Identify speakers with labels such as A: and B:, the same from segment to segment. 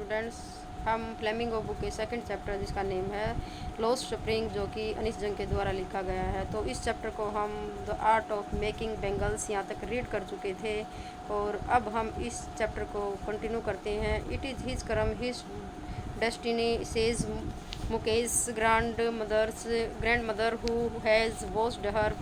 A: Students, हम flamingo book के second chapter जिसका नेम है लॉस्ट स्प्रिंग, जो कि अनीस जंग के द्वारा लिखा गया है, तो इस चैप्टर को हम the art of making bangles यहाँ तक रीड कर चुके थे और अब हम इस चैप्टर को कंटिन्यू करते हैं। इट इज़ हिज करम his destiny says Mukesh grand mother who has washed her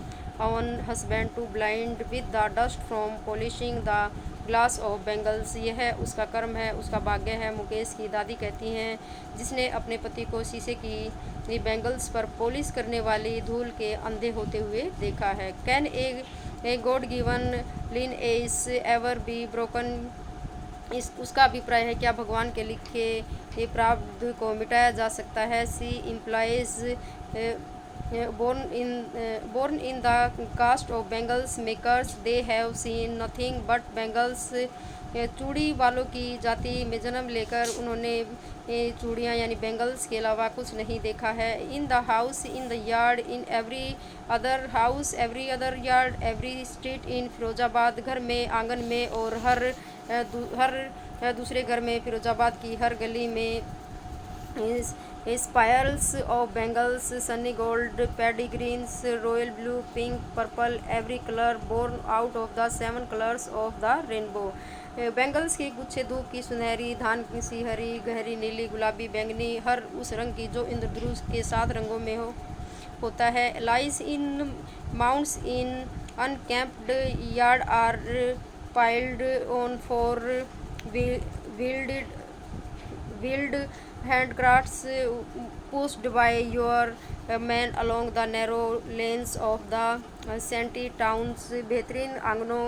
A: own husband to blind with the dust from polishing the glass of bangles. यह उसका कर्म है, उसका भाग्य है, मुकेश की दादी कहती हैं, जिसने अपने पति को शीशे की बेंगल्स पर पॉलिश करने वाली धूल के अंधे होते हुए देखा है। Can a god given lineage ever be broken. उसका अभिप्राय है, क्या भगवान के लिखे ये प्रारब्ध को मिटाया जा सकता है। सी implies born in the caste of Bengals makers, they have seen nothing but Bengals। चूड़ी वालों की जाति में जन्म लेकर उन्होंने चूड़ियाँ यानी बेंगल्स के अलावा कुछ नहीं देखा है। In the house, in the yard, in every other house, every other yard, every street in Firozabad, घर में, आंगन में और हर दूसरे घर में, फिरोजाबाद की हर गली में spirals of bangles, sunny gold, paddy greens, royal blue, pink, purple, every colour born out of the 7 colours of the rainbow. Bangles के गुच्छे धूप की सुनहरी, धान सी हरी, गहरी नीली, गुलाबी, बैंगनी, हर उस रंग की जो इंद्रधनुष के 7 रंगों में होता है। Lies in mounds in unkempt yard are piled on four wheeled handcrafts pushed by your men along the narrow lanes of the shanty towns। बेहतरीन आंगनों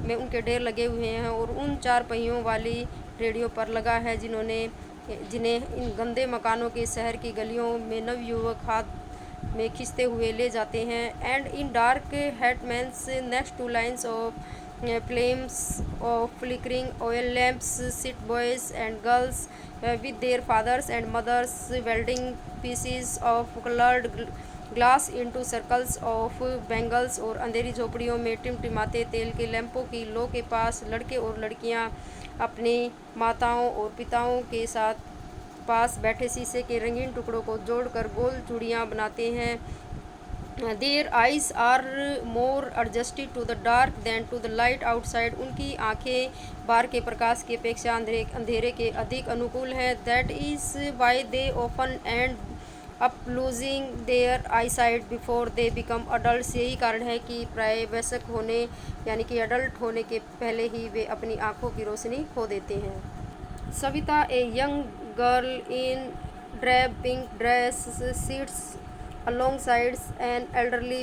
A: में उनके ढेर लगे हुए हैं और उन 4 पहियों वाली रेडियो पर लगा है जिन्हें इन गंदे मकानों के शहर की गलियों में नवयुवक हाथ में खींचते हुए ले जाते हैं। And in dark hetmans next to lines of flames of flickering oil lamps sit boys and girls with their fathers and mothers welding pieces of colored glass into circles of bangles। और अंधेरी झोपड़ियों में टिमटिमाते तेल के लैंपों की लो के पास लड़के और लड़कियां अपनी माताओं और पिताओं के साथ पास बैठे शीशे के रंगीन टुकड़ों को जोड़कर गोल चूड़ियाँ बनाते हैं। Their eyes are more adjusted to the dark than to the light outside। उनकी आँखें बाहर के प्रकाश की अपेक्षा अंधेरे के अधिक अनुकूल है। That is why they often end up losing their eyesight before they become adults। यही कारण है कि प्राय वयस्क होने यानी कि अडल्ट होने के पहले ही वे अपनी आँखों की रोशनी खो देते हैं। Savita, a young girl in drab pink dress, sits alongside an elderly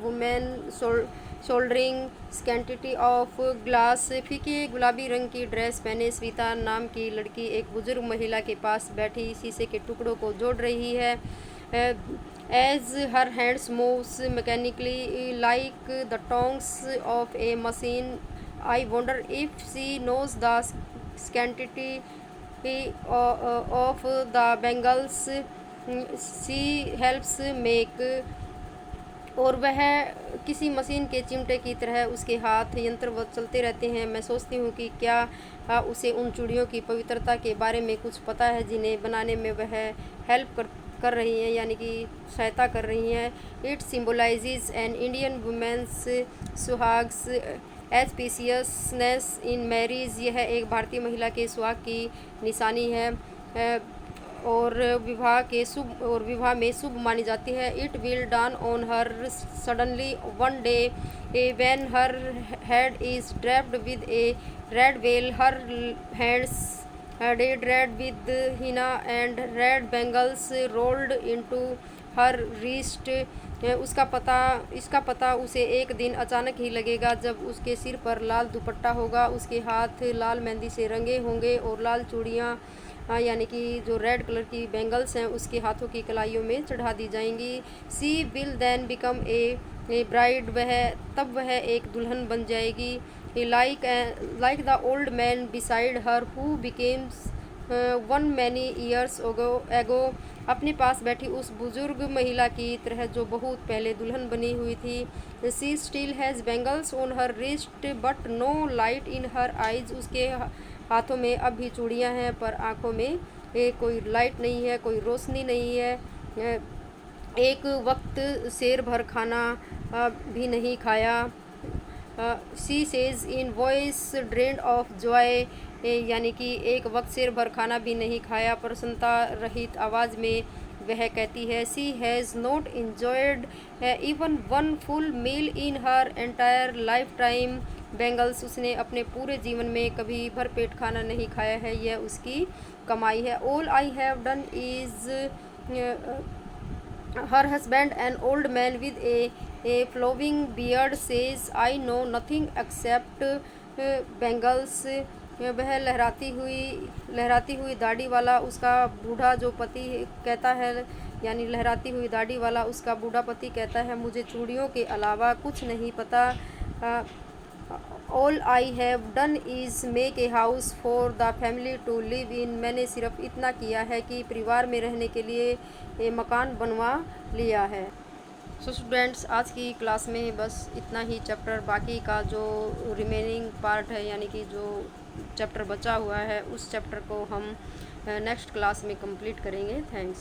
A: woman shouldering scanty of glass। फीके गुलाबी रंग की ड्रेस पहने स्विता नाम की लड़की एक बुजुर्ग महिला के पास बैठी शीशे के टुकड़ों को जोड़ रही है। As her hands moves mechanically like the tongues of a machine, I wonder if she knows the scanty of the bangles she helps make। और वह किसी मशीन के चिमटे की तरह उसके हाथ यंत्रवत चलते रहते हैं। मैं सोचती हूँ कि क्या उसे उन चूड़ियों की पवित्रता के बारे में कुछ पता है जिन्हें बनाने में वह हेल्प कर रही हैं यानी कि सहायता कर रही हैं। It symbolises an Indian women's सुहाग्स एस्पिशियसनेस इन मैरिज। यह एक भारतीय महिला के सुहाग की निशानी है और विवाह में शुभ मानी जाती है। It will dawn on her suddenly one day when her head is draped with a red veil, her hands dyed red with henna and red bangles rolled into her wrist. इसका पता उसे एक दिन अचानक ही लगेगा जब उसके सिर पर लाल दुपट्टा होगा, उसके हाथ लाल मेहंदी से रंगे होंगे और लाल चूड़ियाँ यानी कि जो रेड कलर की बेंगल्स हैं उसके हाथों की कलाइयों में चढ़ा दी जाएंगी। She will then become a bride, तब वह एक दुल्हन बन जाएगी। Like the old man beside her who becomes one many years ago, अपने पास बैठी उस बुजुर्ग महिला की तरह जो बहुत पहले दुल्हन बनी हुई थी। She still has bangles on her wrist but no light in her eyes. उसके हाथों में अब भी चूड़ियाँ हैं पर आँखों में कोई लाइट नहीं है, कोई रोशनी नहीं है। एक वक्त शेर भर खाना भी नहीं खाया। She says in voice drained of Joy, यानी कि एक वक्त शेर भर खाना भी नहीं खाया, प्रसन्नता रहित आवाज़ में वह कहती है। She has not enjoyed even one full meal in her entire life time bangles, उसने अपने पूरे जीवन में कभी भरपेट खाना नहीं खाया है, यह उसकी कमाई है। All I have done is, her husband, an old man with a flowing beard, says, I know nothing except bangles. वह लहराती हुई दाढ़ी वाला उसका बूढ़ा जो पति कहता है, यानी लहराती हुई दाढ़ी वाला उसका बूढ़ा पति कहता है, मुझे चूड़ियों के अलावा कुछ नहीं पता। All I have done is make a house for the family to live in, मैंने सिर्फ इतना किया है कि परिवार में रहने के लिए ये मकान बनवा लिया है। सो स्टूडेंट्स, आज की क्लास में बस इतना ही चैप्टर, बाकी का जो रिमेनिंग पार्ट है यानी कि जो चैप्टर बचा हुआ है उस चैप्टर को हम नेक्स्ट क्लास में कंप्लीट करेंगे। थैंक्स।